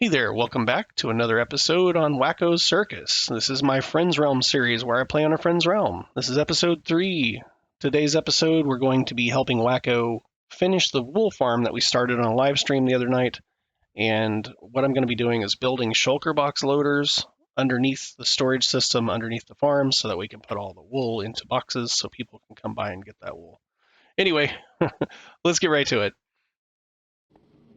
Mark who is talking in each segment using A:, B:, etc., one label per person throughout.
A: Hey there, welcome back to another episode on Wacko's Circus. This is my Friends Realm series where I play on a Friends Realm. This is episode 3. Today's episode, we're going to be helping Wacko finish the wool farm that we started on a live stream the other night. And what I'm going to be doing is building Shulker Box loaders underneath the storage system, underneath the farm, so that we can put all the wool into boxes so people can come by and get that wool. Anyway, let's get right to it.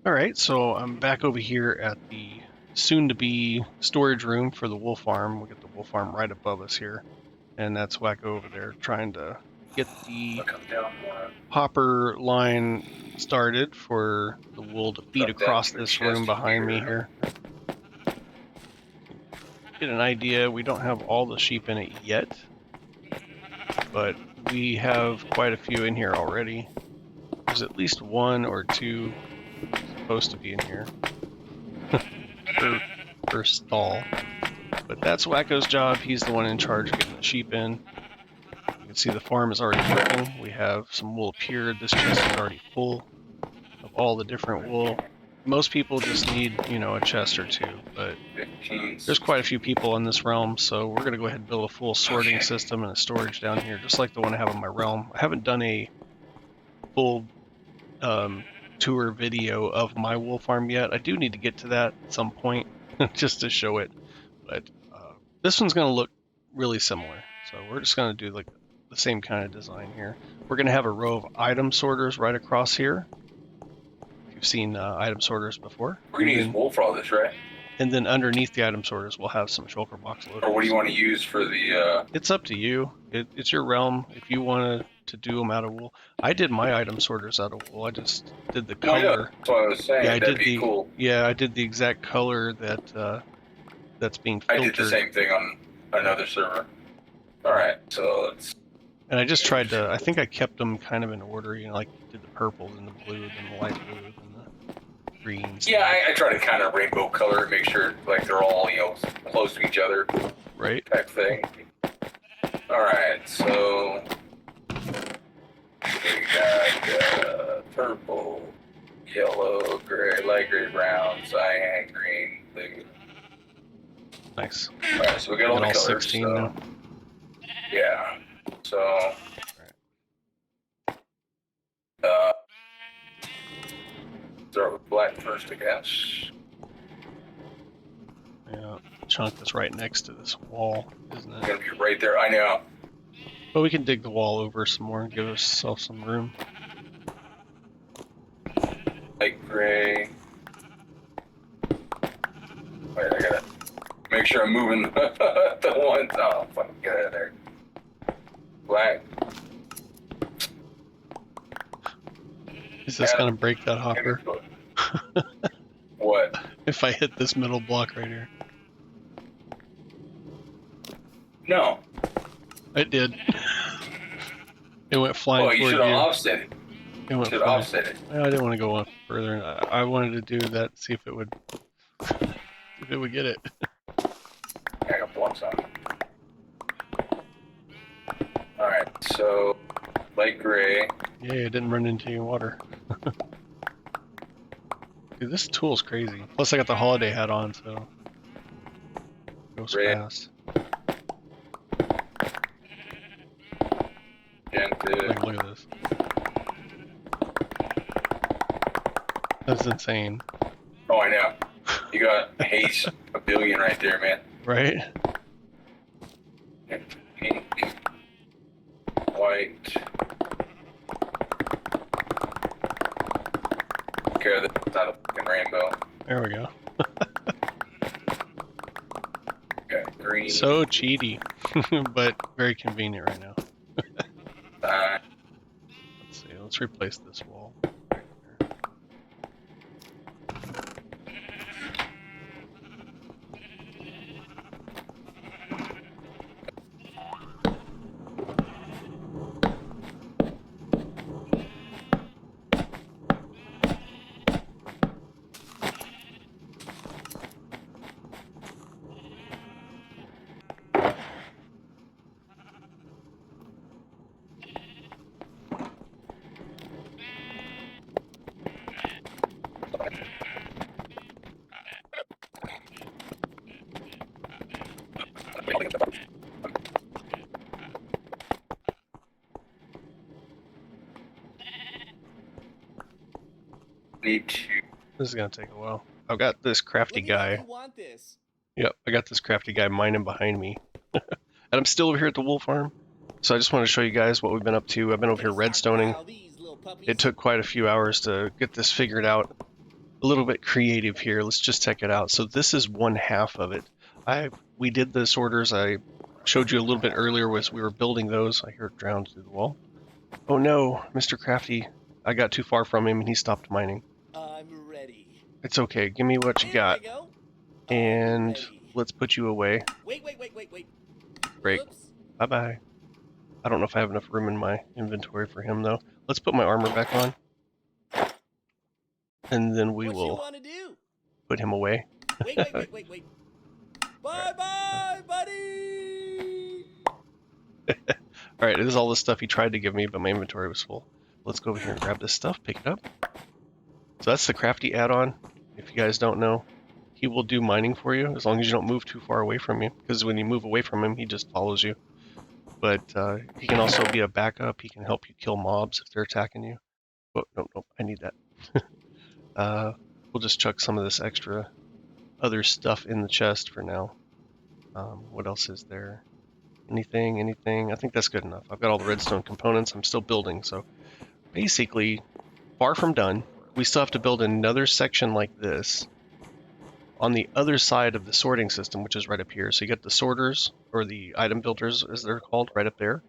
A: All right, so I'm back over here at the soon-to-be storage room for the wool farm. We'll get the wool farm right above us here, and that's Wacko over there trying to get the hopper line started for the wool to feed across this room behind me here. Get an idea, we don't have all the sheep in it yet, but we have quite a few in here already. There's at least one or two supposed to be in here per stall. But that's Wacko's job. He's the one in charge of getting the sheep in. You can see the farm is already working. We have some wool up here. This chest is already full of all the different wool. Most people just need, a chest or two, but there's quite a few people in this realm, so we're going to go ahead and build a full sorting system and a storage down here, just like the one I have in my realm. I haven't done a full tour video of my wool farm yet. I do need to get to that at some point just to show it, but this one's going to look really similar, so we're just going to do like the same kind of design here. We're going to have a row of item sorters right across here. If you've seen item sorters before.
B: We're going to use wool for all this, right?
A: And then underneath the item sorters, we'll have some shulker box loaders.
B: Or what do you want to use for the...
A: It's up to you. It's your realm. If you want to do them out of wool. I did my item sorters out of wool. I just did the color.
B: Yeah, that's what I was saying.
A: Yeah,
B: That'd be cool.
A: Yeah, I did the exact color that's being filtered.
B: I did the same thing on another server. Alright, so let's...
A: And I just tried to, I think I kept them kind of in order, like did the purples and the blues and the light blues and the greens.
B: Yeah, I try to kind of rainbow color, make sure like they're all, close to each other.
A: Right.
B: Type thing. Alright, so... we got purple, yellow, gray, light gray, brown, cyan, green, blue.
A: Nice.
B: Alright, so we got all the colors.
A: 16
B: so...
A: now.
B: Yeah. So... start with black first, I guess.
A: Yeah, chunk that's right next to this wall, isn't
B: It's
A: it?
B: gonna be right there, I know.
A: But we can dig the wall over some more and give ourselves some room.
B: Light gray. Wait, I gotta make sure I'm moving the ones. Oh, fucking get out of there. Black.
A: Is this gonna break that hopper?
B: What?
A: If I hit this middle block right here.
B: No.
A: It did. It went flying
B: Oh, you
A: toward
B: should
A: you.
B: have offset it.
A: It went
B: Should
A: flying.
B: offset it.
A: I didn't want to go on further. I wanted to do that, see if it would get it.
B: I got blocks on. Alright, so light gray.
A: Yeah, it didn't run into your water. Dude, this tool's crazy. Plus I got the holiday hat on, so it goes
B: Red.
A: fast. Look at this. That's insane.
B: Oh, I know. You got haze a billion right there, man.
A: Right?
B: Pink, white. Okay, that's not a fucking rainbow.
A: There we go.
B: Okay, green.
A: So cheaty, but very convenient right now. Let's see, let's replace this wall.
B: need to.
A: This is gonna take a while. I've got this crafty
C: Let me know if
A: guy.
C: you want this.
A: Yep, I got this crafty guy mining behind me. And I'm still over here at the wool farm. So I just want to show you guys what we've been up to. I've been over here
C: Gonna
A: redstoning.
C: stockpile these little puppies.
A: It took quite a few hours to get this figured out. A little bit creative here. Let's just check it out. So this is one half of it. We did the sorters. I showed you a little bit earlier as we were building those. I hear it drowned through the wall. Oh no, Mr. Crafty. I got too far from him and he stopped mining.
C: I'm ready.
A: It's okay. Give me what you
C: There
A: got.
C: I go.
A: And
C: Ready.
A: let's put you away.
C: Wait.
A: Break.
C: Whoops.
A: Bye-bye. I don't know if I have enough room in my inventory for him, though. Let's put my armor back on. And then we
C: What you
A: will
C: want to do?
A: put him away.
C: Wait. Bye, buddy.
A: Alright, this is all the stuff he tried to give me, but my inventory was full. Let's go over here and grab this stuff, pick it up. So that's the crafty add-on. If you guys don't know, he will do mining for you as long as you don't move too far away from him. Because when you move away from him, he just follows you. But he can also be a backup. He can help you kill mobs if they're attacking you. Oh, nope, I need that. We'll just chuck some of this extra other stuff in the chest for now. What else is there? Anything? I think that's good enough. I've got all the redstone components. I'm still building, so basically, far from done. We still have to build another section like this on the other side of the sorting system, which is right up here. So you got the sorters, or the item builders as they're called, right up there.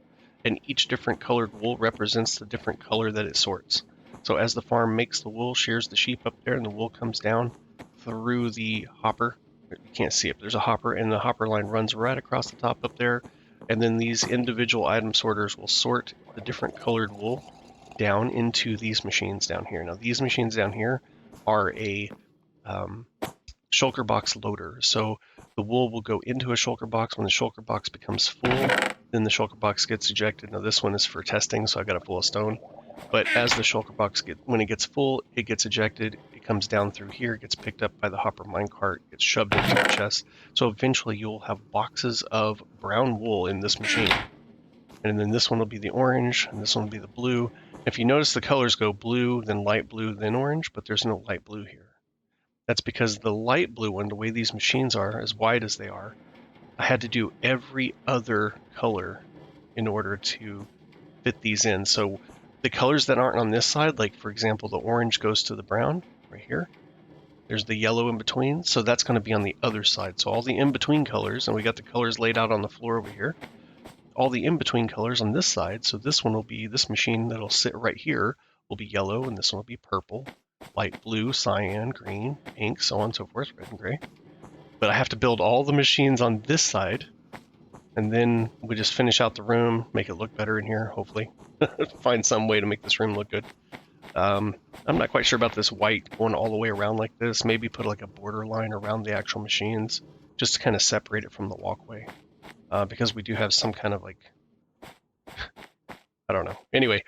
A: And each different colored wool represents the different color that it sorts. So as the farm makes the wool, shears the sheep up there, and the wool comes down through the hopper. You can't see it, but there's a hopper, and the hopper line runs right across the top up there. And then these individual item sorters will sort the different colored wool down into these machines down here. Now these machines down here are a Shulker Box loader. So the wool will go into a Shulker Box. When the Shulker Box becomes full, then the Shulker Box gets ejected. Now this one is for testing, so I got it full of stone. But as the Shulker Box when it gets full, it gets ejected. It comes down through here, gets picked up by the hopper minecart, gets shoved into the chest. So eventually you'll have boxes of brown wool in this machine. And then this one will be the orange, and this one will be the blue. If you notice, the colors go blue, then light blue, then orange, but there's no light blue here. That's because the light blue one, the way these machines are, as wide as they are, I had to do every other color in order to fit these in. So the colors that aren't on this side, like for example, the orange goes to the brown right here. There's the yellow in between, so that's going to be on the other side. So all the in-between colors, and we got the colors laid out on the floor over here, all the in-between colors on this side. So this one will be, this machine that'll sit right here will be yellow, and this one will be purple, light blue, cyan, green, pink, so on and so forth, red and gray. But I have to build all the machines on this side, and then we just finish out the room, make it look better in here, hopefully. Find some way to make this room look good. I'm not quite sure about this white going all the way around like this. Maybe put like a border line around the actual machines, just to kind of separate it from the walkway. Because we do have some kind of like, I don't know. Anyway,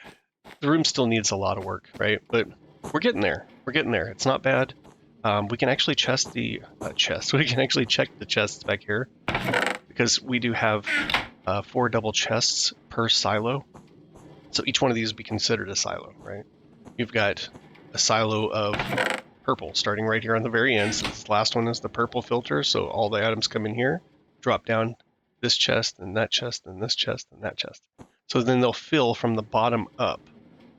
A: the room still needs a lot of work, right? But we're getting there. We're getting there. It's not bad. We can actually We can actually check the chests back here, because we do have 4 double chests per silo. So each one of these would be considered a silo, right? You've got a silo of purple starting right here on the very end. So this last one is the purple filter. So all the items come in here, drop down this chest and that chest and this chest and that chest. So then they'll fill from the bottom up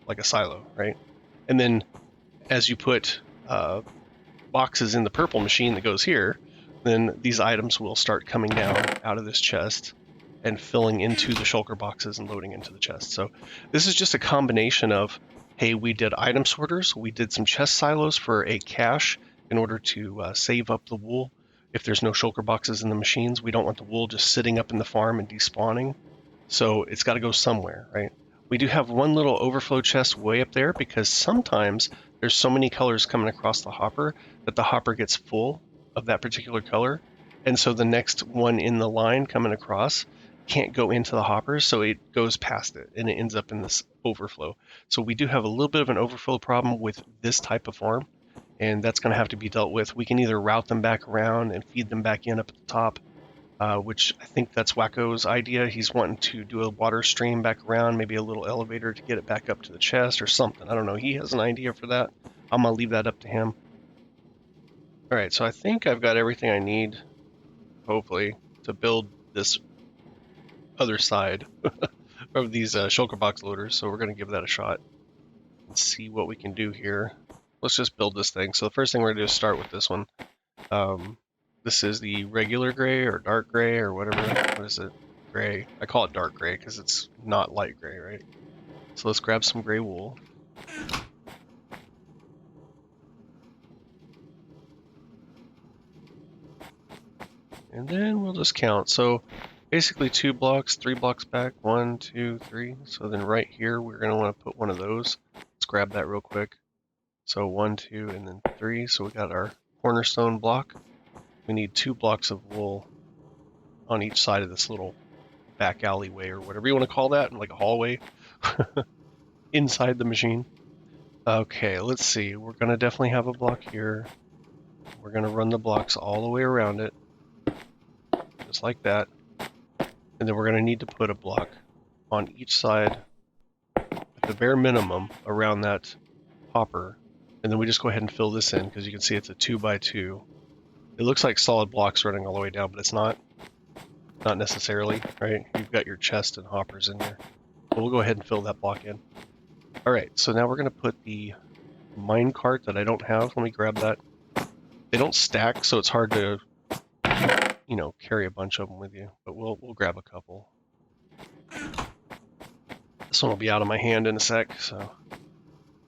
A: like a silo, right? And then as you put boxes in the purple machine that goes here, then these items will start coming down out of this chest and filling into the shulker boxes and loading into the chest. So this is just a combination of, hey, we did item sorters, we did some chest silos for a cache in order to save up the wool. If there's no shulker boxes in the machines, we don't want the wool just sitting up in the farm and despawning. So it's got to go somewhere, right? We do have one little overflow chest way up there because sometimes there's so many colors coming across the hopper that the hopper gets full of that particular color. And so the next one in the line coming across can't go into the hopper, so it goes past it and it ends up in this overflow. So we do have a little bit of an overflow problem with this type of farm, and that's going to have to be dealt with. We can either route them back around and feed them back in up at the top, which I think that's Wacko's idea. He's wanting to do a water stream back around, maybe a little elevator to get it back up to the chest or something. I don't know. He has an idea for that. I'm gonna leave that up to him. Alright, so I think I've got everything I need, hopefully, to build this other side of these Shulker Box loaders, so we're gonna give that a shot and see what we can do here. Let's just build this thing. So the first thing we're gonna do is start with this one. This is the regular gray or dark gray or whatever. What is it? Gray. I call it dark gray because it's not light gray, right? So let's grab some gray wool. And then we'll just count. So basically 2 blocks, 3 blocks back, 1, 2, 3. So then right here we're going to want to put one of those. Let's grab that real quick. So 1, 2, and then 3. So we got our cornerstone block. We need 2 blocks of wool on each side of this little back alleyway or whatever you want to call that, like a hallway inside the machine. Okay, let's see. We're going to definitely have a block here. We're going to run the blocks all the way around it, just like that. And then we're going to need to put a block on each side, at the bare minimum, around that hopper. And then we just go ahead and fill this in, because you can see it's a 2x2. It looks like solid blocks running all the way down, but it's not. Not necessarily, right? You've got your chest and hoppers in there. But we'll go ahead and fill that block in. Alright, so now we're going to put the mine cart that I don't have. Let me grab that. They don't stack, so it's hard to, you know, carry a bunch of them with you. But we'll grab a couple. This one will be out of my hand in a sec, so.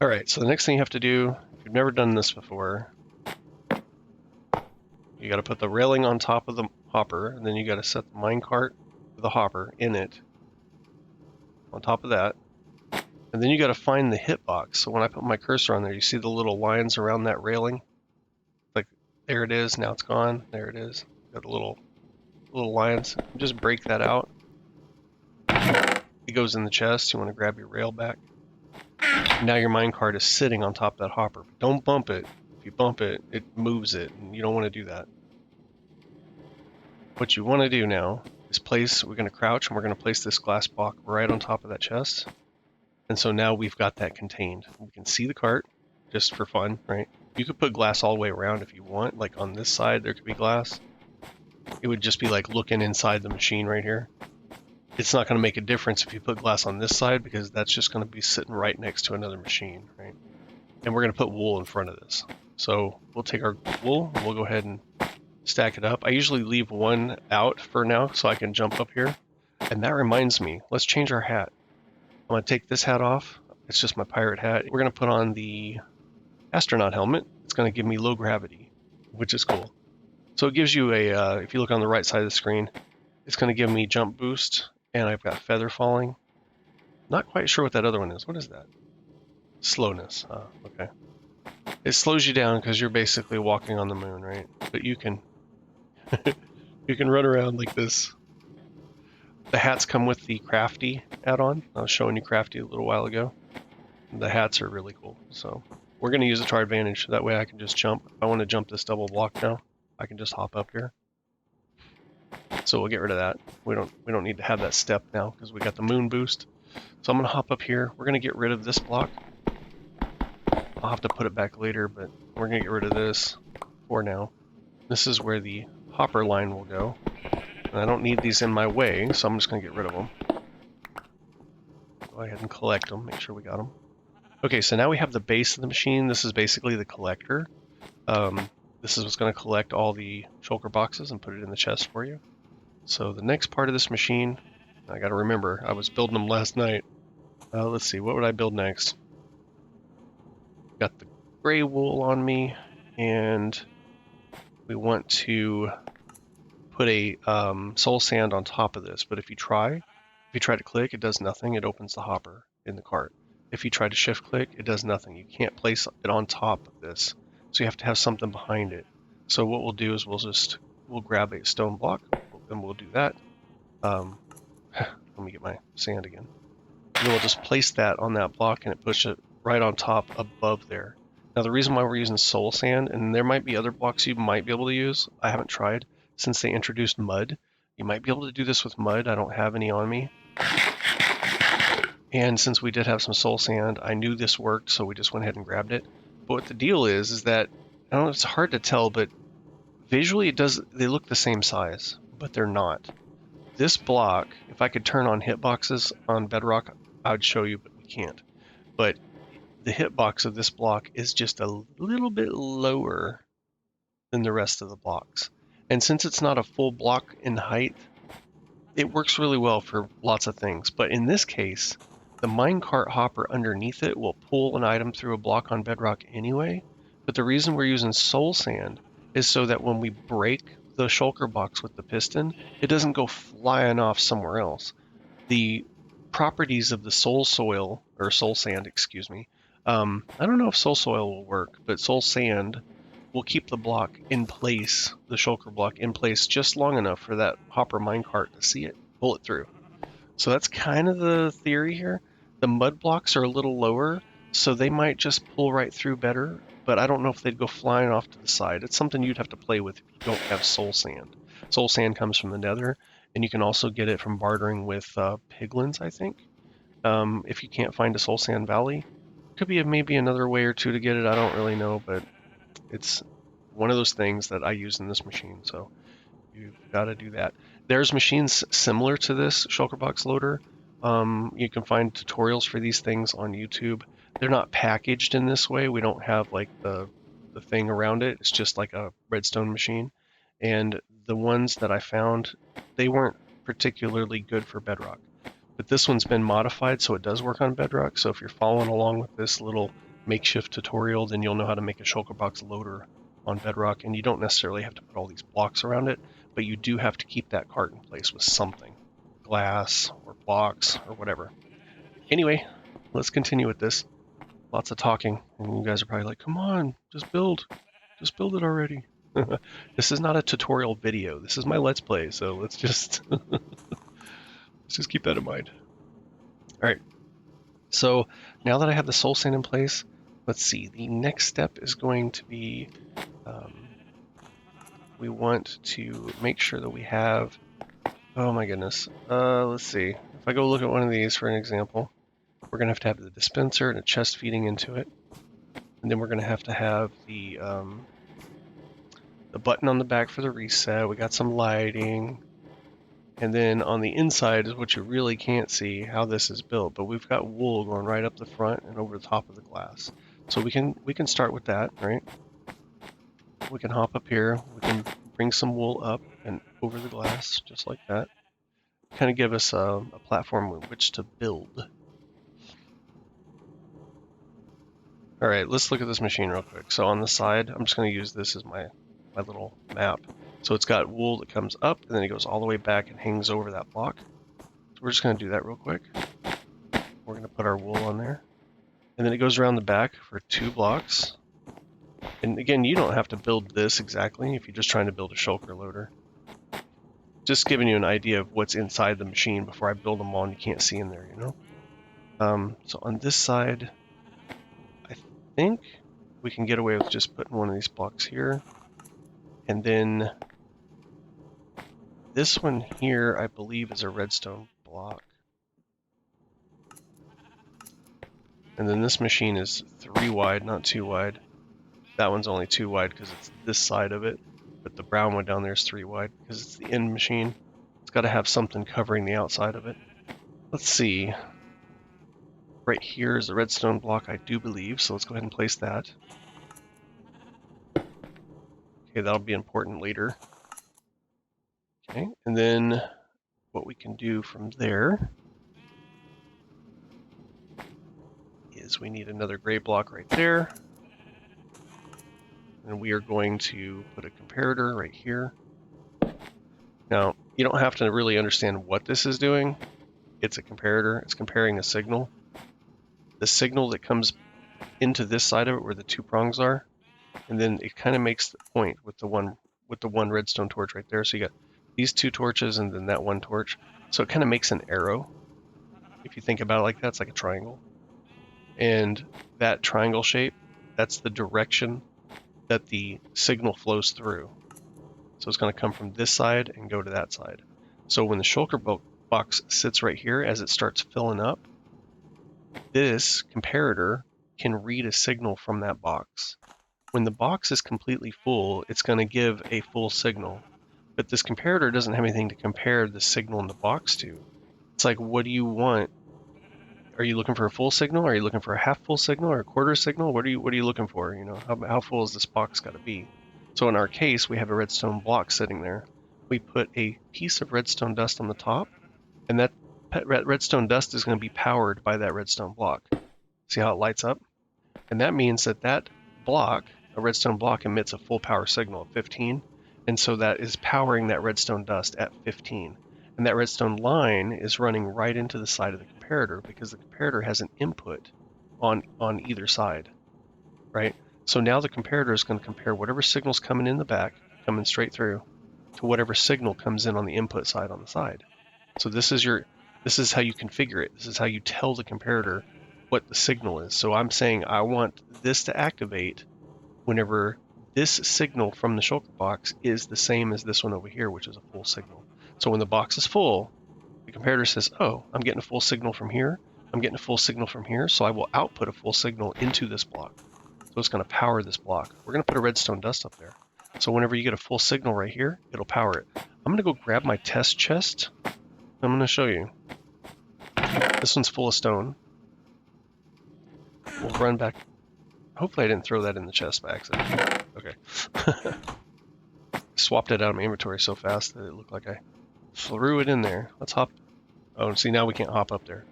A: Alright, so the next thing you have to do, if you've never done this before, you gotta put the railing on top of the hopper, and then you gotta set the minecart with the hopper in it, on top of that. And then you gotta find the hitbox. So when I put my cursor on there, you see the little lines around that railing? Like, there it is, now it's gone, there it is. Got the little lines. Just break that out. It goes in the chest, you wanna grab your rail back. Now your minecart is sitting on top of that hopper. Don't bump it. If you bump it, it moves it, and you don't want to do that. What you want to do now is we're going to crouch, and we're going to place this glass block right on top of that chest. And so now we've got that contained. We can see the cart, just for fun, right? You could put glass all the way around if you want. Like on this side, there could be glass. It would just be like looking inside the machine right here. It's not going to make a difference if you put glass on this side, because that's just going to be sitting right next to another machine, right? And we're going to put wool in front of this. So we'll take our wool, and we'll go ahead and stack it up. I usually leave one out for now so I can jump up here. And that reminds me, let's change our hat. I'm going to take this hat off. It's just my pirate hat. We're going to put on the astronaut helmet. It's going to give me low gravity, which is cool. So it gives you a, if you look on the right side of the screen, it's going to give me jump boost. And I've got feather falling. Not quite sure what that other one is. What is that? Slowness. Okay. It slows you down because you're basically walking on the moon, right? But you can you can run around like this. The hats come with the crafty add-on. I was showing you crafty a little while ago. The hats are really cool. So we're going to use it to our advantage. That way I can just jump. If I want to jump this double block now, I can just hop up here. So we'll get rid of that. We don't need to have that step now because we got the moon boost. So I'm gonna hop up here. We're gonna get rid of this block. I'll have to put it back later, but we're gonna get rid of this for now. This is where the hopper line will go. And I don't need these in my way, so I'm just gonna get rid of them. Go ahead and collect them, make sure we got them. Okay, so now we have the base of the machine. This is basically the collector. This is what's gonna collect all the shulker boxes and put it in the chest for you. So the next part of this machine, I gotta remember, I was building them last night. Let's see, what would I build next? Got the gray wool on me, and we want to put a soul sand on top of this. But if you try to click, it does nothing. It opens the hopper in the cart. If you try to shift click, it does nothing. You can't place it on top of this. So you have to have something behind it. So what we'll do is we'll grab a stone block, and we'll do that. Let me get my sand again. And then we'll just place that on that block, and it pushes it right on top above there. Now the reason why we're using soul sand, and there might be other blocks you might be able to use, I haven't tried, since they introduced mud. You might be able to do this with mud. I don't have any on me. And since we did have some soul sand, I knew this worked, so we just went ahead and grabbed it. But what the deal is that, I don't know, it's hard to tell, but visually they look the same size, but they're not. This block, if I could turn on hitboxes on Bedrock, I would show you, but we can't. But the hitbox of this block is just a little bit lower than the rest of the blocks. And since it's not a full block in height, it works really well for lots of things. But in this case, the minecart hopper underneath it will pull an item through a block on Bedrock anyway. But the reason we're using soul sand is so that when we break the shulker box with the piston, it doesn't go flying off somewhere else. The properties of the soul soil, or soul sand, excuse me, I don't know if soul soil will work, but soul sand will keep the block in place, the shulker block in place just long enough for that hopper minecart to see it, pull it through. So that's kind of the theory here. The mud blocks are a little lower, so they might just pull right through better, but I don't know if they'd go flying off to the side. It's something you'd have to play with if you don't have soul sand. Soul sand comes from the nether, and you can also get it from bartering with piglins, I think. If you can't find a soul sand valley, could be maybe another way or two to get it. I don't really know, but it's one of those things that I use in this machine, so you've got to do that. There's machines similar to this Shulker Box loader. You can find tutorials for these things on YouTube. They're not packaged in this way. We don't have like the thing around it. It's just like a redstone machine. And the ones that I found, they weren't particularly good for Bedrock. But this one's been modified so it does work on Bedrock. So if you're following along with this little makeshift tutorial, then you'll know how to make a Shulker Box loader on Bedrock, and you don't necessarily have to put all these blocks around it, but you do have to keep that cart in place with something, glass or blocks or whatever. Anyway, let's continue with this. Lots of talking, and you guys are probably like, come on, just build it already. This is not a tutorial video. This is my Let's Play, so let's just keep that in mind. All right. So now that I have the soul sand in place, let's see. The next step is going to be we want to make sure that we have. Oh my goodness. Let's see. If I go look at one of these for an example, we're gonna have to have the dispenser and a chest feeding into it, and then we're gonna have to have the button on the back for the reset. We got some lighting. And then on the inside is what you really can't see how this is built, but we've got wool going right up the front and over the top of the glass. So we can start with that, right? We can hop up here, we can bring some wool up and over the glass, just like that. Kind of give us a platform with which to build. All right, let's look at this machine real quick. So on the side, I'm just going to use this as my little map. So it's got wool that comes up, and then it goes all the way back and hangs over that block. So we're just going to do that real quick. We're going to put our wool on there. And then it goes around the back for 2 blocks. And again, you don't have to build this exactly if you're just trying to build a shulker loader. Just giving you an idea of what's inside the machine before I build them all and you can't see in there, you know? So on this side, I think we can get away with just putting one of these blocks here. And then this one here, I believe, is a redstone block. And then this machine is 3 wide, not 2 wide. That one's only 2 wide because it's this side of it. But the brown one down there is 3 wide because it's the end machine. It's got to have something covering the outside of it. Let's see. Right here is the redstone block, I do believe, so let's go ahead and place that. Okay, that'll be important later. Okay, and then what we can do from there is we need another gray block right there. And we are going to put a comparator right here. Now, you don't have to really understand what this is doing. It's a comparator. It's comparing a signal. The signal that comes into this side of it where the 2 prongs are, and then it kind of makes the point with the one redstone torch right there. So you got these 2 torches and then that 1 torch. So it kind of makes an arrow. If you think about it like that, it's like a triangle. And that triangle shape, that's the direction that the signal flows through. So it's going to come from this side and go to that side. So when the shulker box sits right here, as it starts filling up, this comparator can read a signal from that box. When the box is completely full, it's going to give a full signal. But this comparator doesn't have anything to compare the signal in the box to. It's like, what do you want? Are you looking for a full signal? Are you looking for a half full signal or a quarter signal? What are you looking for? You know, how full is this box got to be? So in our case, we have a redstone block sitting there. We put a piece of redstone dust on the top, and that redstone dust is going to be powered by that redstone block. See how it lights up? And that means that that block, a redstone block, emits a full power signal of 15, and so that is powering that redstone dust at 15. And that redstone line is running right into the side of the comparator because the comparator has an input on either side, right? So now the comparator is going to compare whatever signal's coming in the back, coming straight through, to whatever signal comes in on the input side on the side. So this is how you configure it. This is how you tell the comparator what the signal is. So I'm saying I want this to activate whenever this signal from the shulker box is the same as this one over here, which is a full signal. So when the box is full, the comparator says, oh, I'm getting a full signal from here. I'm getting a full signal from here. So I will output a full signal into this block. So it's going to power this block. We're going to put a redstone dust up there. So whenever you get a full signal right here, it'll power it. I'm going to go grab my test chest. I'm going to show you. This one's full of stone. We'll run back. Hopefully I didn't throw that in the chest by accident. Okay. Swapped it out of my inventory so fast that it looked like I threw it in there. Let's hop. Oh, see, now we can't hop up there.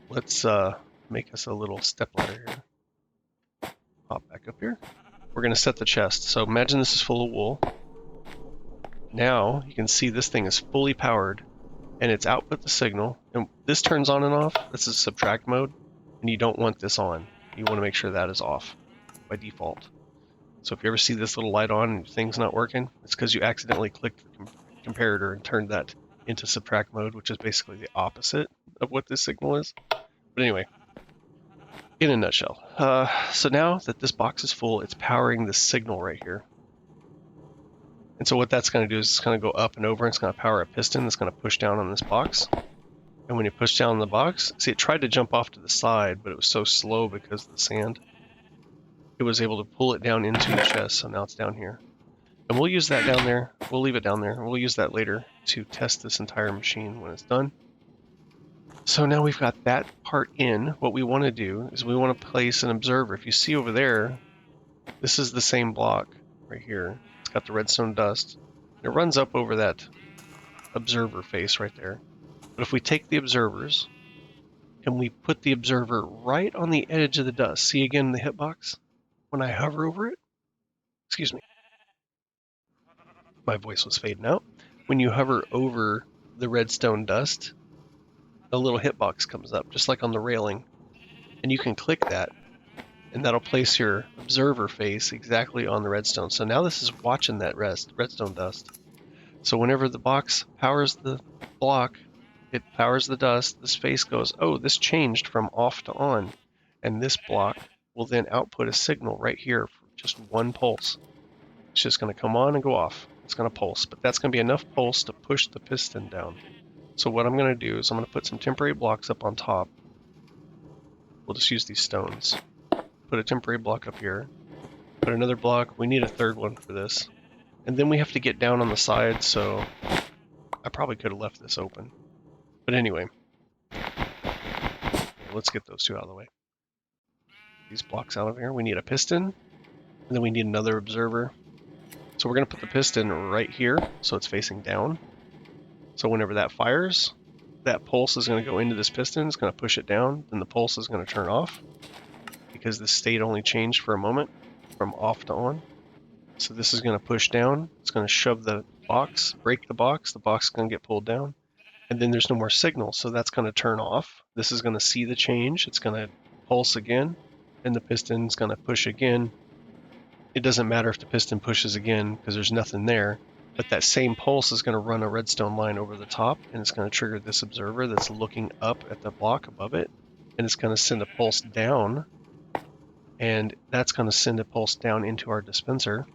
A: Let's make us a little step ladder here. Hop back up here. We're going to set the chest. So imagine this is full of wool. Now you can see this thing is fully powered and it's output the signal. And this turns on and off. This is subtract mode. And you don't want this on. You want to make sure that is off by default. So if you ever see this little light on and your thing's not working, it's because you accidentally clicked the comparator and turned that into subtract mode, which is basically the opposite of what this signal is. But anyway, in a nutshell. So now that this box is full, it's powering the signal right here. And so what that's going to do is it's going to go up and over, and it's going to power a piston that's going to push down on this box. And when you push down on the box, see, it tried to jump off to the side, but it was so slow because of the sand. It was able to pull it down into the chest, so now it's down here. And we'll use that down there. We'll leave it down there. We'll use that later to test this entire machine when it's done. So now we've got that part in. What we want to do is we want to place an observer. If you see over there, this is the same block right here. It's got the redstone dust. It runs up over that observer face right there. But if we take the observers and we put the observer right on the edge of the dust, see again the hitbox? When I hover over it, excuse me, my voice was fading out. When you hover over the redstone dust, a little hitbox comes up, just like on the railing. And you can click that, and that'll place your observer face exactly on the redstone. So now this is watching that redstone dust. So whenever the box powers the block, it powers the dust, this face goes, oh, this changed from off to on. And this block will then output a signal right here for just one pulse. It's just going to come on and go off. It's going to pulse, but that's going to be enough pulse to push the piston down. So what I'm going to do is I'm going to put some temporary blocks up on top. We'll just use these stones. Put a temporary block up here. Put another block. We need a third one for this. And then we have to get down on the side, so I probably could have left this open. But anyway, let's get those two out of the way. These blocks out of here. We need a piston, and then we need another observer. So we're going to put the piston right here, so it's facing down. So whenever that fires, that pulse is going to go into this piston, it's going to push it down, then the pulse is going to turn off, because the state only changed for a moment, from off to on. So this is going to push down, it's going to shove the box, break the box is going to get pulled down, and then there's no more signal, so that's going to turn off. This is going to see the change, it's going to pulse again, and the piston's going to push again. It doesn't matter if the piston pushes again, because there's nothing there, but that same pulse is going to run a redstone line over the top, and it's going to trigger this observer that's looking up at the block above it, and it's going to send a pulse down, and that's going to send a pulse down into our dispenser.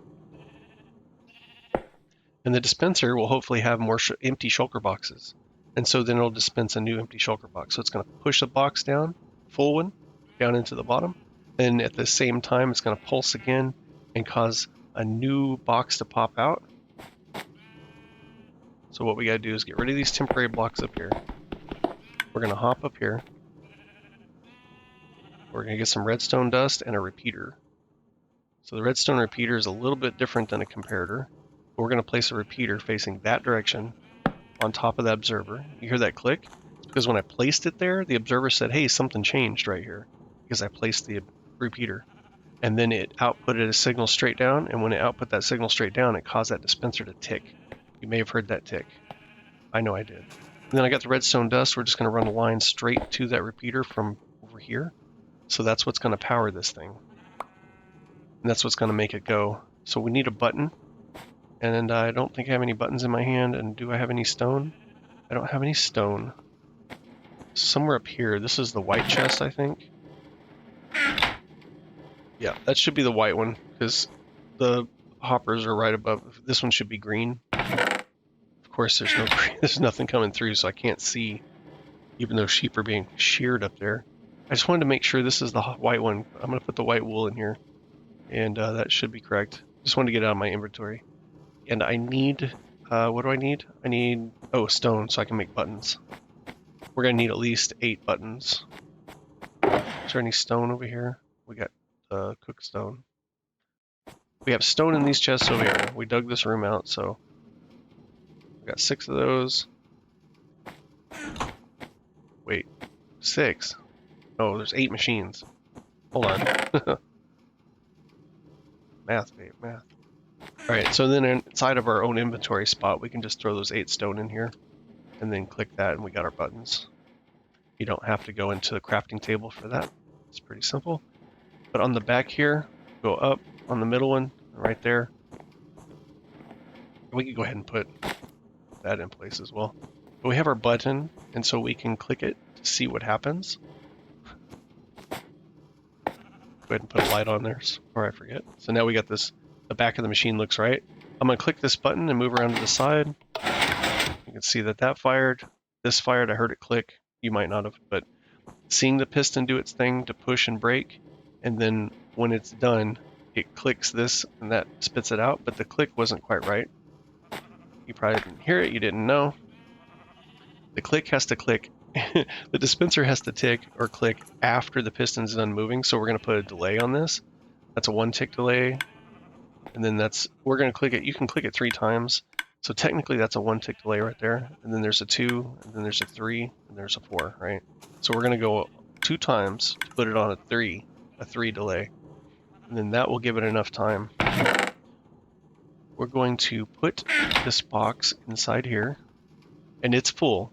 A: And the dispenser will hopefully have more empty shulker boxes. And so then it'll dispense a new empty shulker box. So it's going to push a box down, full one, down into the bottom. And at the same time, it's going to pulse again and cause a new box to pop out. So what we got to do is get rid of these temporary blocks up here. We're going to hop up here. We're going to get some redstone dust and a repeater. So the redstone repeater is a little bit different than a comparator. We're going to place a repeater facing that direction on top of that observer. You hear that click? It's because when I placed it there, the observer said, hey, something changed right here, because I placed the repeater. And then it outputted a signal straight down, and when it output that signal straight down, it caused that dispenser to tick. You may have heard that tick. I know I did. And then I got the redstone dust. We're just going to run a line straight to that repeater from over here. So that's what's going to power this thing. And that's what's going to make it go. So we need a button. And I don't think I have any buttons in my hand. And do I have any stone? I don't have any stone. Somewhere up here. This is the white chest, I think. Yeah, that should be the white one, because the hoppers are right above. This one should be green. Of course, there's no green. There's nothing coming through, so I can't see, even though sheep are being sheared up there. I just wanted to make sure this is the white one. I'm going to put the white wool in here, and that should be correct. Just wanted to get it out of my inventory. And I need, what do I need? I need, oh, stone, so I can make buttons. We're going to need at least 8 buttons. Is there any stone over here? We got cooked stone. We have stone in these chests over here. We dug this room out, so we got 6 of those. Wait, 6? Oh, there's 8 machines. Hold on. Math, babe, math. Alright, so then inside of our own inventory spot, we can just throw those 8 stone in here, and then click that, and we got our buttons. You don't have to go into the crafting table for that. It's pretty simple. But on the back here, go up on the middle one, right there. We can go ahead and put that in place as well. But we have our button, and so we can click it to see what happens. Go ahead and put a light on there before I forget. So now we got this, the back of the machine looks right. I'm going to click this button and move around to the side. You can see that that fired. This fired, I heard it click. You might not have, but seeing the piston do its thing to push and brake, and then when it's done, it clicks this and that spits it out, but the click wasn't quite right. You probably didn't hear it, you didn't know. The click has to click, the dispenser has to tick or click after the piston's done moving, so we're going to put a delay on this. That's a 1 tick delay, and then we're going to click it, you can click it 3 times, so technically that's a 1 tick delay right there, and then there's a 2, and then there's a 3, and there's a 4, right? So we're going to go 2 times to put it on a 3 delay, and then that will give it enough time. We're going to put this box inside here, and it's full.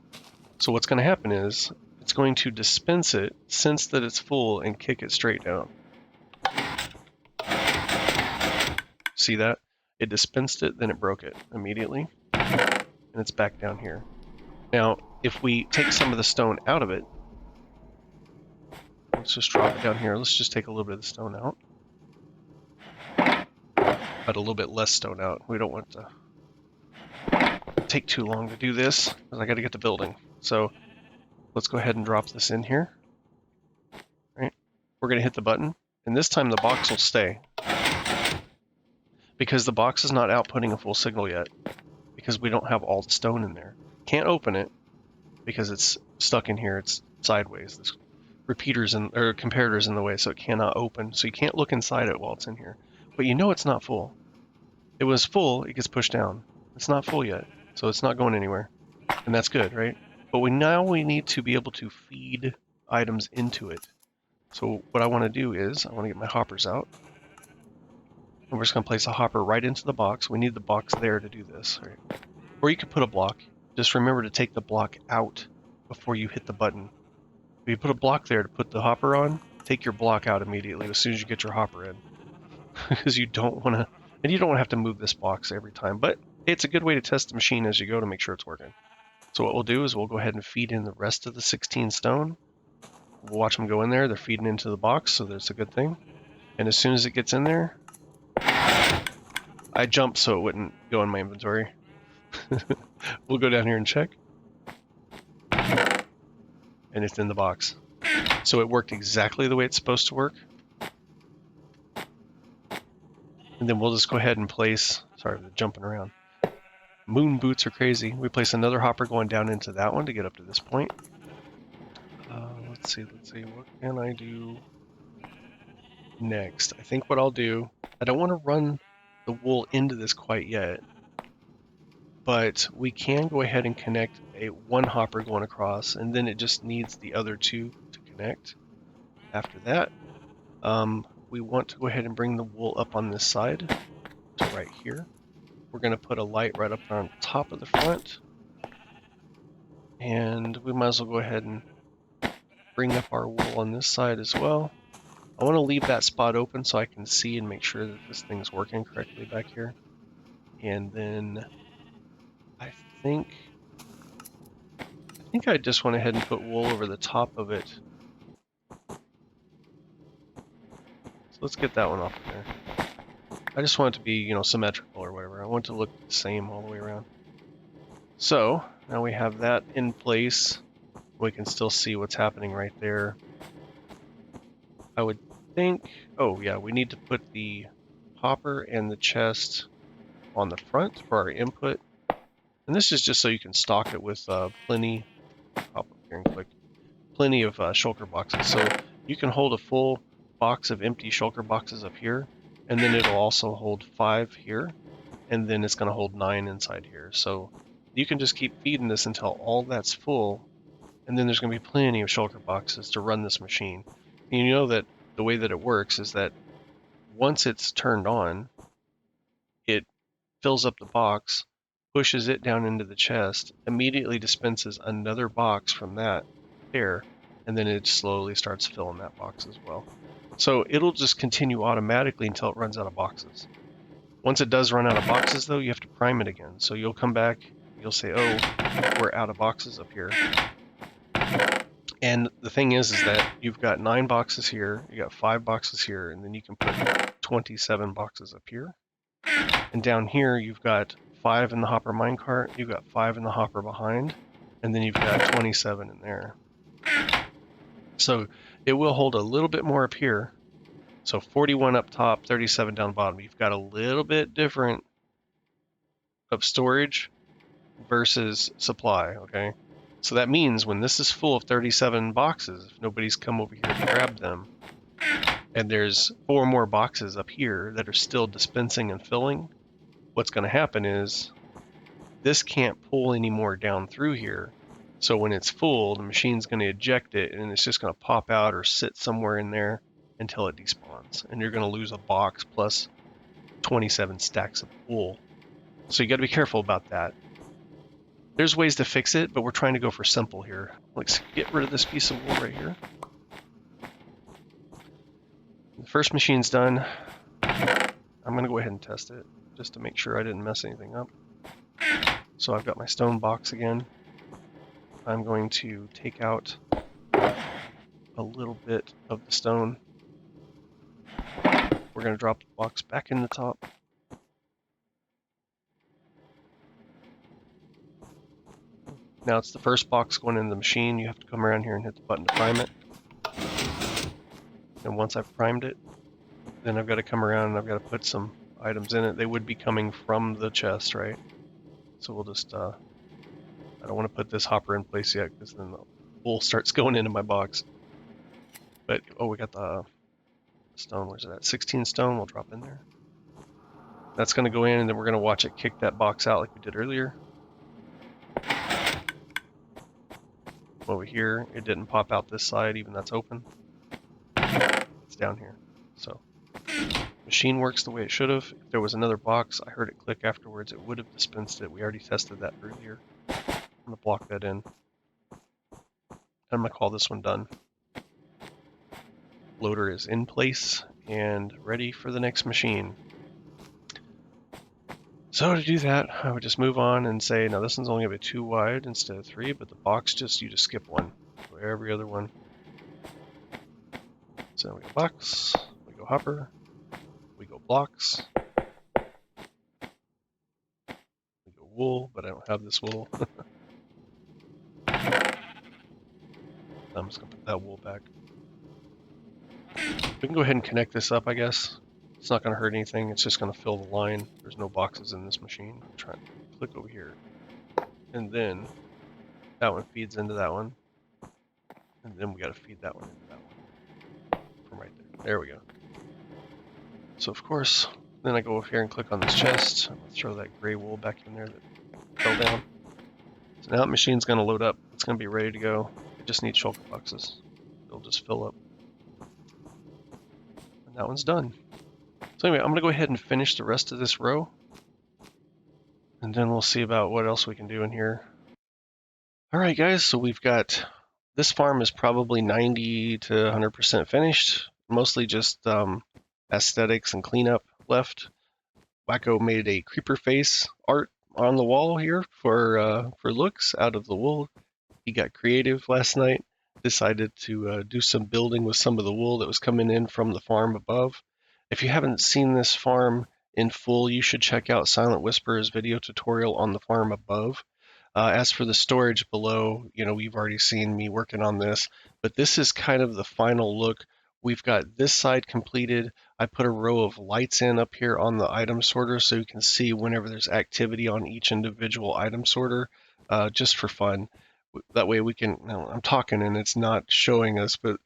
A: So what's going to happen is it's going to dispense it, sense that it's full, and kick it straight down. See that? It dispensed it, then it broke it immediately, and it's back down here. Now, if we take some of the stone out of it, let's just drop it down here. Let's just take a little bit of the stone out. But a little bit less stone out. We don't want to take too long to do this, because I got to get the building. So let's go ahead and drop this in here. Right? We're going to hit the button, and this time the box will stay. Because the box is not outputting a full signal yet, because we don't have all the stone in there. Can't open it, because it's stuck in here, it's sideways. This comparator's in the way, so it cannot open. So you can't look inside it while it's in here. But you know it's not full. It was full, it gets pushed down. It's not full yet, so it's not going anywhere. And that's good, right? But now we need to be able to feed items into it. So what I want to do is, I want to get my hoppers out. And we're just going to place a hopper right into the box. We need the box there to do this, right? Or you could put a block. Just remember to take the block out before you hit the button. If you put a block there to put the hopper on, take your block out immediately as soon as you get your hopper in. Because you don't want to, and you don't have to move this box every time, but it's a good way to test the machine as you go to make sure it's working. So what we'll do is we'll go ahead and feed in the rest of the 16 stone. We'll watch them go in there. They're feeding into the box, so that's a good thing. And as soon as it gets in there, I jumped so it wouldn't go in my inventory. We'll go down here and check. And it's in the box. So it worked exactly the way it's supposed to work. And then we'll just go ahead and place, sorry for the jumping around. Moon boots are crazy. We place another hopper going down into that one to get up to this point. Let's see, what can I do next? I think what I'll do, I don't want to run the wool into this quite yet, but we can go ahead and connect one hopper going across, and then it just needs the other two to connect. After that, we want to go ahead and bring the wool up on this side to right here. We're going to put a light right up on top of the front, and we might as well go ahead and bring up our wool on this side as well. I want to leave that spot open so I can see and make sure that this thing's working correctly back here. And then I think I just went ahead and put wool over the top of it. So let's get that one off of there. I just want it to be, you know, symmetrical or whatever. I want it to look the same all the way around. So now we have that in place. We can still see what's happening right there. I would think, oh yeah, we need to put the hopper and the chest on the front for our input. And this is just so you can stock it with plenty, hop up here and click, plenty of shulker boxes. So you can hold a full box of empty shulker boxes up here, and then it'll also hold 5 here, and then it's going to hold 9 inside here. So you can just keep feeding this until all that's full, and then there's going to be plenty of shulker boxes to run this machine. And you know that the way that it works is that once it's turned on, it fills up the box, pushes it down into the chest, immediately dispenses another box from that there, and then it slowly starts filling that box as well. So it'll just continue automatically until it runs out of boxes. Once it does run out of boxes, though, you have to prime it again. So you'll come back, you'll say, oh, we're out of boxes up here. And the thing is that you've got 9 boxes here, you got 5 boxes here, and then you can put 27 boxes up here. And down here, you've got 5 in the hopper minecart, you've got 5 in the hopper behind, and then you've got 27 in there. So it will hold a little bit more up here. So 41 up top, 37 down bottom. You've got a little bit different of storage versus supply, okay? So that means when this is full of 37 boxes, if nobody's come over here to grab them, and there's 4 more boxes up here that are still dispensing and filling, what's going to happen is this can't pull any more down through here. So when it's full, the machine's going to eject it, and it's just going to pop out or sit somewhere in there until it despawns. And you're going to lose a box plus 27 stacks of wool. So you got to be careful about that. There's ways to fix it, but we're trying to go for simple here. Let's get rid of this piece of wool right here. The first machine's done. I'm going to go ahead and test it just to make sure I didn't mess anything up. So I've got my stone box again. I'm going to take out a little bit of the stone. We're going to drop the box back in the top. Now it's the first box going in the machine. You have to come around here and hit the button to prime it. And once I've primed it, then I've got to come around and I've got to put some items in it. They would be coming from the chest, right? So we'll just, I don't want to put this hopper in place yet because then the wool starts going into my box. But, oh, we got the stone. Where's it at? 16 stone. We'll drop in there. That's going to go in, and then we're going to watch it kick that box out like we did earlier. Over here, it didn't pop out this side, even that's open. It's down here. So, machine works the way it should have. If there was another box, I heard it click afterwards, it would have dispensed it. We already tested that earlier. I'm going to block that in. I'm going to call this one done. Loader is in place and ready for the next machine. So to do that, I would just move on and say, now this one's only going to be 2 wide instead of 3, but the box you just skip one. So every other one. So we go box, we go hopper, we go blocks, we go wool, but I don't have this wool. I'm just going to put that wool back. We can go ahead and connect this up, I guess. It's not going to hurt anything. It's just going to fill the line. There's no boxes in this machine. Try and click over here. And then that one feeds into that one. And then we got to feed that one into that one. From right there. There we go. So of course, then I go over here and click on this chest. I'm going to throw that gray wool back in there that fell down. So now that machine's going to load up. It's going to be ready to go. It just needs shulker boxes. It'll just fill up. And that one's done. So anyway, I'm going to go ahead and finish the rest of this row. And then we'll see about what else we can do in here. Alright guys, so we've got, this farm is probably 90 to 100% finished. Mostly just aesthetics and cleanup left. Wacko made a creeper face art on the wall here for looks out of the wool. He got creative last night, decided to do some building with some of the wool that was coming in from the farm above. If you haven't seen this farm in full, you should check out Silentwisperer's video tutorial on the farm above. As for the storage below, you know, you've already seen me working on this, but this is kind of the final look. We've got this side completed. I put a row of lights in up here on the item sorter so you can see whenever there's activity on each individual item sorter, just for fun. That way we can, I'm talking and it's not showing us, but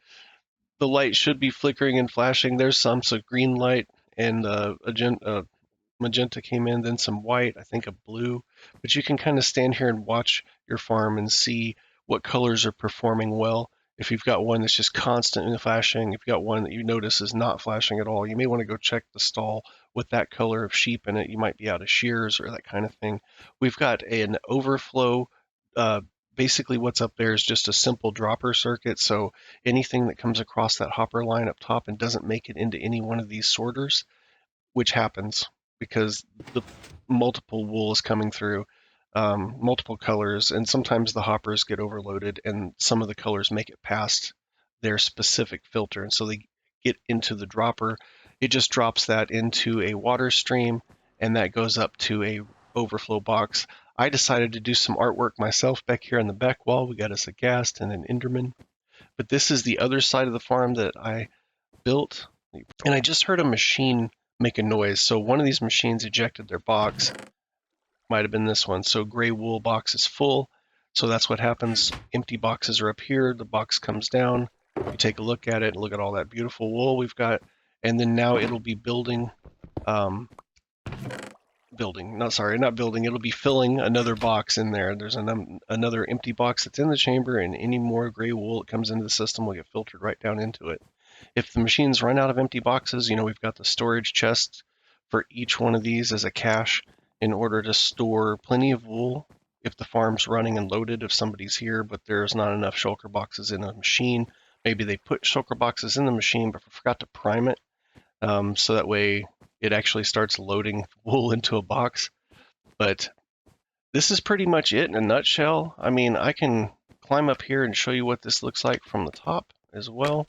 A: the light should be flickering and flashing. There's some, so green light and magenta came in, then some white, I think a blue. But you can kind of stand here and watch your farm and see what colors are performing well. If you've got one that's just constantly flashing, if you've got one that you notice is not flashing at all, you may want to go check the stall with that color of sheep in it. You might be out of shears or that kind of thing. We've got an overflow. Basically what's up there is just a simple dropper circuit. So anything that comes across that hopper line up top and doesn't make it into any one of these sorters, which happens because the multiple wool is coming through, multiple colors, and sometimes the hoppers get overloaded and some of the colors make it past their specific filter, and so they get into the dropper. It just drops that into a water stream, and that goes up to a overflow box. I decided to do some artwork myself back here on the back wall. We got us a ghast and an enderman. But this is the other side of the farm that I built. And I just heard a machine make a noise. So one of these machines ejected their box. Might have been this one. So gray wool box is full. So that's what happens. Empty boxes are up here. The box comes down. You take a look at it and look at all that beautiful wool we've got. And then now it'll be building, it'll be filling another box in there. There's another empty box that's in the chamber, and any more gray wool that comes into the system will get filtered right down into it. If the machines run out of empty boxes, you know, we've got the storage chest for each one of these as a cache in order to store plenty of wool if the farm's running and loaded, if somebody's here, but there's not enough shulker boxes in a machine. Maybe they put shulker boxes in the machine, but forgot to prime it. So that way it actually starts loading wool into a box. But this is pretty much it in a nutshell. I mean, I can climb up here and show you what this looks like from the top as well.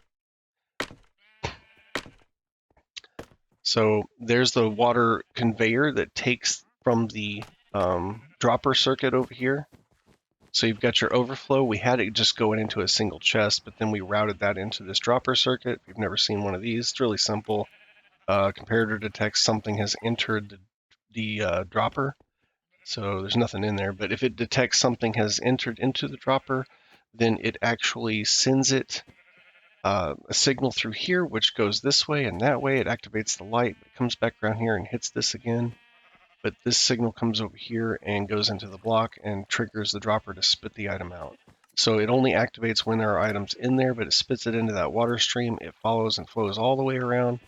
A: So there's the water conveyor that takes from the dropper circuit over here. So you've got your overflow. We had it just going into a single chest, but then we routed that into this dropper circuit. If you've never seen one of these, it's really simple. Comparator detects something has entered the dropper. So there's nothing in there, but if it detects something has entered into the dropper, then it actually sends it a signal through here, which goes this way and that way. It activates the light. It comes back around here and hits this again. But this signal comes over here and goes into the block and triggers the dropper to spit the item out. So it only activates when there are items in there, but it spits it into that water stream. It follows and flows all the way around.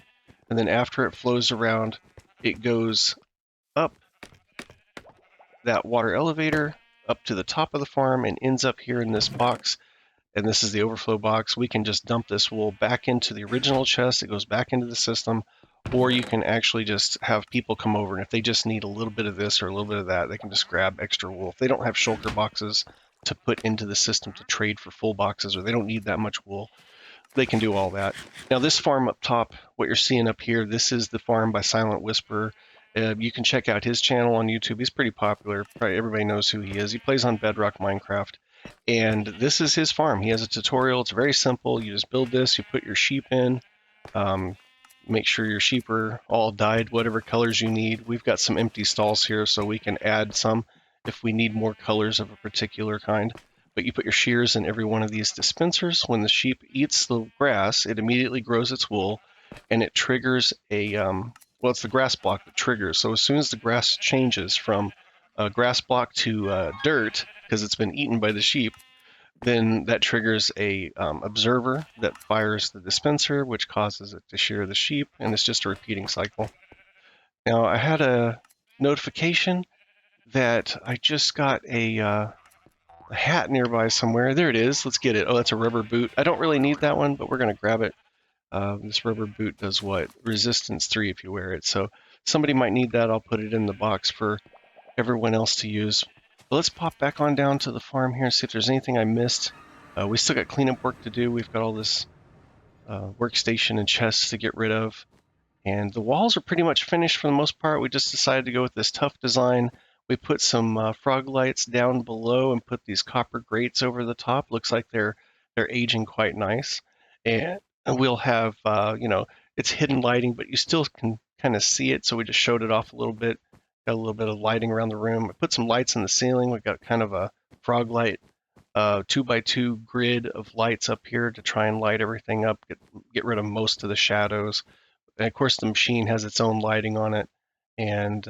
A: And then after it flows around, it goes up that water elevator up to the top of the farm and ends up here in this box. And this is the overflow box. We can just dump this wool back into the original chest. It goes back into the system. Or you can actually just have people come over, and if they just need a little bit of this or a little bit of that, they can just grab extra wool. If they don't have shulker boxes to put into the system to trade for full boxes, or they don't need that much wool, they can do all that. Now this farm up top, what you're seeing up here, this is the farm by Silentwisperer. You can check out his channel on YouTube. He's pretty popular. Probably everybody knows who he is. He plays on Bedrock Minecraft. And this is his farm. He has a tutorial. It's very simple. You just build this, you put your sheep in, make sure your sheep are all dyed whatever colors you need. We've got some empty stalls here, so we can add some if we need more colors of a particular kind. But you put your shears in every one of these dispensers. When the sheep eats the grass, it immediately grows its wool, and it triggers a well, it's the grass block that triggers. So as soon as the grass changes from a grass block to dirt, because it's been eaten by the sheep, then that triggers a observer that fires the dispenser, which causes it to shear the sheep, and it's just a repeating cycle. Now, I had a notification that I just got a hat nearby somewhere. There it is. Let's get it. Oh, that's a rubber boot. I don't really need that one, but we're going to grab it. This rubber boot does what? Resistance 3 if you wear it. So somebody might need that. I'll put it in the box for everyone else to use. But let's pop back on down to the farm here and see if there's anything I missed. We still got cleanup work to do. We've got all this workstation and chests to get rid of. And the walls are pretty much finished for the most part. We just decided to go with this tough design. We put some frog lights down below and put these copper grates over the top. Looks like they're aging quite nice. And we'll have, it's hidden lighting, but you still can kind of see it. So we just showed it off a little bit. Got a little bit of lighting around the room. I put some lights in the ceiling. We've got kind of a frog light 2x2 grid of lights up here to try and light everything up, get rid of most of the shadows. And of course, the machine has its own lighting on it. And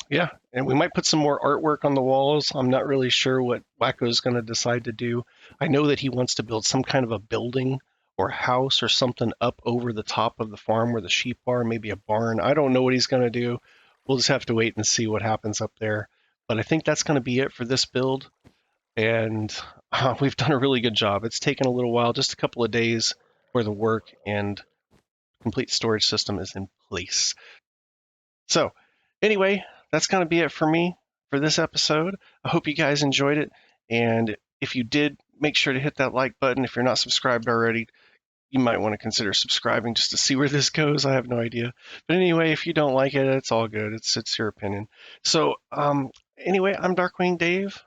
A: yeah, and we might put some more artwork on the walls. I'm not really sure what Wacko's going to decide to do. I know that he wants to build some kind of a building or house or something up over the top of the farm where the sheep are, maybe a barn. I don't know what he's going to do. We'll just have to wait and see what happens up there. But I think that's going to be it for this build. And we've done a really good job. It's taken a little while, just a couple of days for the work, and complete storage system is in place. So anyway, that's going to be it for me for this episode. I hope you guys enjoyed it. And if you did, make sure to hit that like button. If you're not subscribed already, you might want to consider subscribing just to see where this goes. I have no idea. But anyway, if you don't like it, it's all good. It's your opinion. So anyway, I'm Darkwing Dave,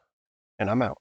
A: and I'm out.